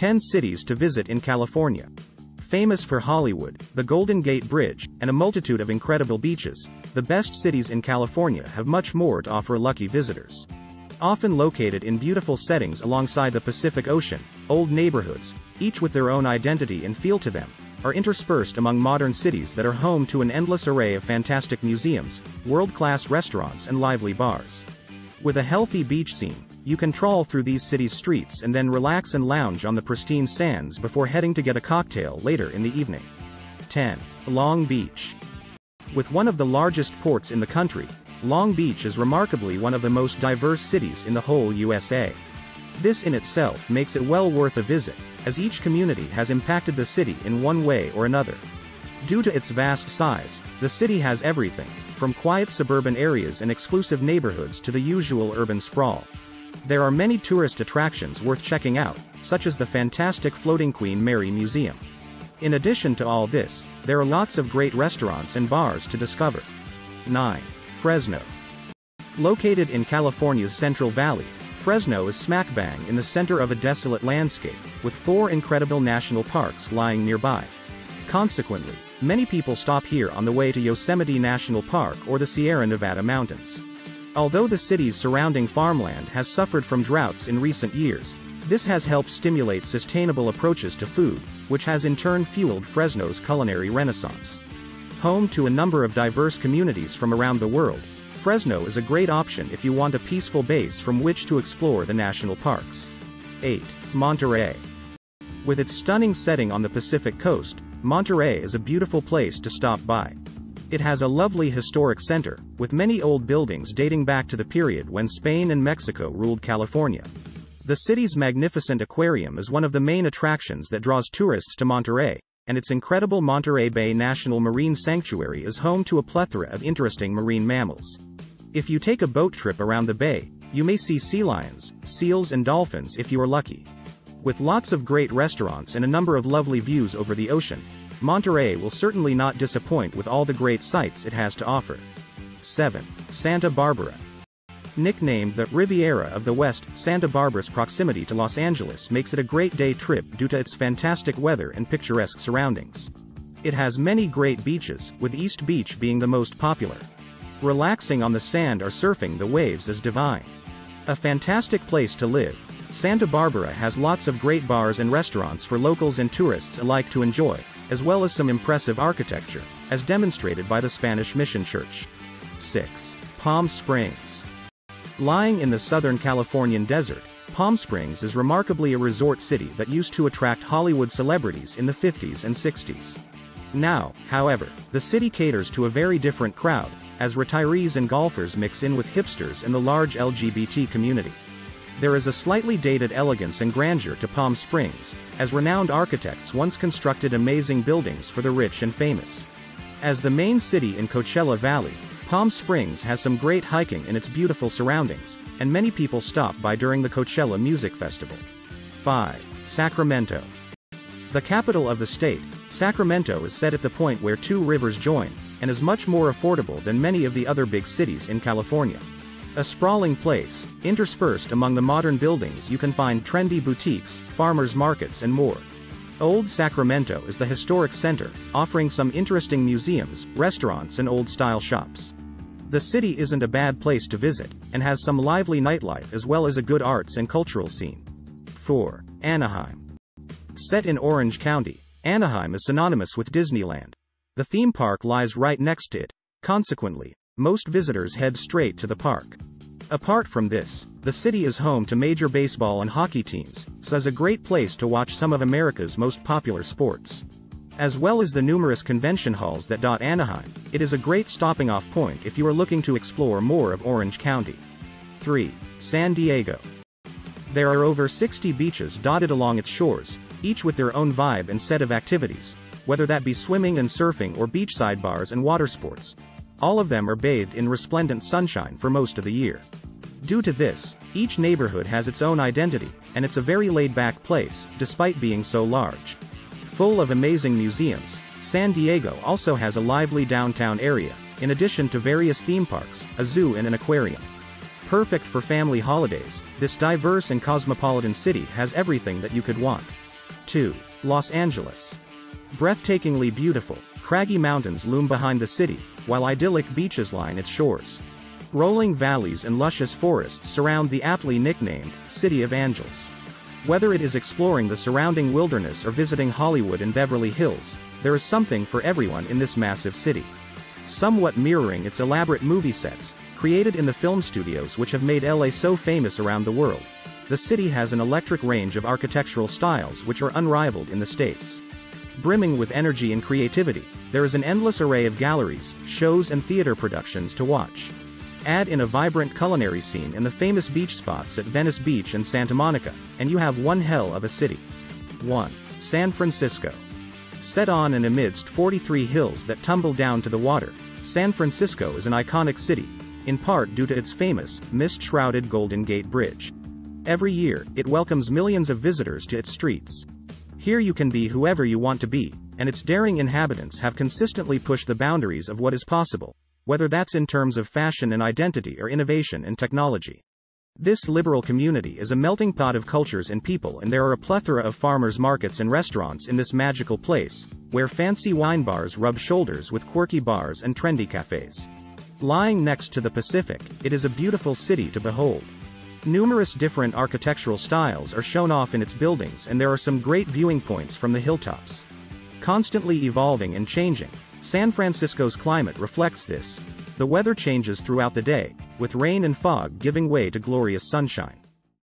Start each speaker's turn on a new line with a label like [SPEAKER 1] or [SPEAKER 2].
[SPEAKER 1] 10 cities to visit in California. Famous for Hollywood, the Golden Gate Bridge, and a multitude of incredible beaches, the best cities in California have much more to offer lucky visitors. Often located in beautiful settings alongside the Pacific Ocean, old neighborhoods, each with their own identity and feel to them, are interspersed among modern cities that are home to an endless array of fantastic museums, world-class restaurants and lively bars. With a healthy beach scene, you can trawl through these cities' streets and then relax and lounge on the pristine sands before heading to get a cocktail later in the evening. 10. Long Beach. With one of the largest ports in the country, Long Beach is remarkably one of the most diverse cities in the whole USA. This in itself makes it well worth a visit, as each community has impacted the city in one way or another. Due to its vast size, the city has everything, from quiet suburban areas and exclusive neighborhoods to the usual urban sprawl. There are many tourist attractions worth checking out, such as the fantastic floating Queen Mary Museum. In addition to all this, there are lots of great restaurants and bars to discover. 9. Fresno. Located in California's Central Valley, Fresno is smack bang in the center of a desolate landscape, with 4 incredible national parks lying nearby. Consequently, many people stop here on the way to Yosemite National Park or the Sierra Nevada mountains. Although the city's surrounding farmland has suffered from droughts in recent years, this has helped stimulate sustainable approaches to food, which has in turn fueled Fresno's culinary renaissance. Home to a number of diverse communities from around the world, Fresno is a great option if you want a peaceful base from which to explore the national parks. 8. Monterey. With its stunning setting on the Pacific coast, Monterey is a beautiful place to stop by. It has a lovely historic center, with many old buildings dating back to the period when Spain and Mexico ruled California. The city's magnificent aquarium is one of the main attractions that draws tourists to Monterey, and its incredible Monterey Bay National Marine Sanctuary is home to a plethora of interesting marine mammals. If you take a boat trip around the bay, you may see sea lions, seals and dolphins if you are lucky. With lots of great restaurants and a number of lovely views over the ocean, Monterey will certainly not disappoint with all the great sights it has to offer. 7. Santa Barbara. Nicknamed the Riviera of the West, Santa Barbara's proximity to Los Angeles makes it a great day trip due to its fantastic weather and picturesque surroundings. It has many great beaches, with East Beach being the most popular. Relaxing on the sand or surfing the waves is divine. A fantastic place to live, Santa Barbara has lots of great bars and restaurants for locals and tourists alike to enjoy, as well as some impressive architecture, as demonstrated by the Spanish Mission Church. 6. Palm Springs. Lying in the Southern Californian desert, Palm Springs is remarkably a resort city that used to attract Hollywood celebrities in the 50s and 60s. Now, however, the city caters to a very different crowd, as retirees and golfers mix in with hipsters and the large LGBT community. There is a slightly dated elegance and grandeur to Palm Springs, as renowned architects once constructed amazing buildings for the rich and famous. As the main city in Coachella Valley, Palm Springs has some great hiking in its beautiful surroundings, and many people stop by during the Coachella Music Festival. 5. Sacramento. The capital of the state, Sacramento is set at the point where 2 rivers join, and is much more affordable than many of the other big cities in California. A sprawling place, interspersed among the modern buildings you can find trendy boutiques, farmers markets and more. Old Sacramento is the historic center, offering some interesting museums, restaurants and old-style shops. The city isn't a bad place to visit, and has some lively nightlife as well as a good arts and cultural scene. 4. Anaheim. Set in Orange County, Anaheim is synonymous with Disneyland. The theme park lies right next to it, consequently, most visitors head straight to the park. Apart from this, the city is home to major baseball and hockey teams, so is a great place to watch some of America's most popular sports. As well as the numerous convention halls that dot Anaheim, it is a great stopping-off point if you are looking to explore more of Orange County. 3. San Diego. There are over 60 beaches dotted along its shores, each with their own vibe and set of activities, whether that be swimming and surfing or beachside bars and water sports. All of them are bathed in resplendent sunshine for most of the year. Due to this, each neighborhood has its own identity, and it's a very laid-back place, despite being so large. Full of amazing museums, San Diego also has a lively downtown area, in addition to various theme parks, a zoo and an aquarium. Perfect for family holidays, this diverse and cosmopolitan city has everything that you could want. 2. Los Angeles. Breathtakingly beautiful, craggy mountains loom behind the city, while idyllic beaches line its shores. Rolling valleys and luscious forests surround the aptly nicknamed City of Angels. Whether it is exploring the surrounding wilderness or visiting Hollywood and Beverly Hills, there is something for everyone in this massive city. Somewhat mirroring its elaborate movie sets, created in the film studios which have made LA so famous around the world, the city has an electric range of architectural styles which are unrivaled in the States. Brimming with energy and creativity, there is an endless array of galleries, shows and theater productions to watch. Add in a vibrant culinary scene in the famous beach spots at Venice Beach and Santa Monica, and you have one hell of a city. 1. San Francisco. Set on and amidst 43 hills that tumble down to the water, San Francisco is an iconic city, in part due to its famous, mist-shrouded Golden Gate Bridge. Every year, it welcomes millions of visitors to its streets. Here you can be whoever you want to be, and its daring inhabitants have consistently pushed the boundaries of what is possible, whether that's in terms of fashion and identity or innovation and technology. This liberal community is a melting pot of cultures and people, and there are a plethora of farmers markets and restaurants in this magical place, where fancy wine bars rub shoulders with quirky bars and trendy cafes. Lying next to the Pacific, it is a beautiful city to behold. Numerous different architectural styles are shown off in its buildings, and there are some great viewing points from the hilltops. Constantly evolving and changing, San Francisco's climate reflects this. The weather changes throughout the day, with rain and fog giving way to glorious sunshine.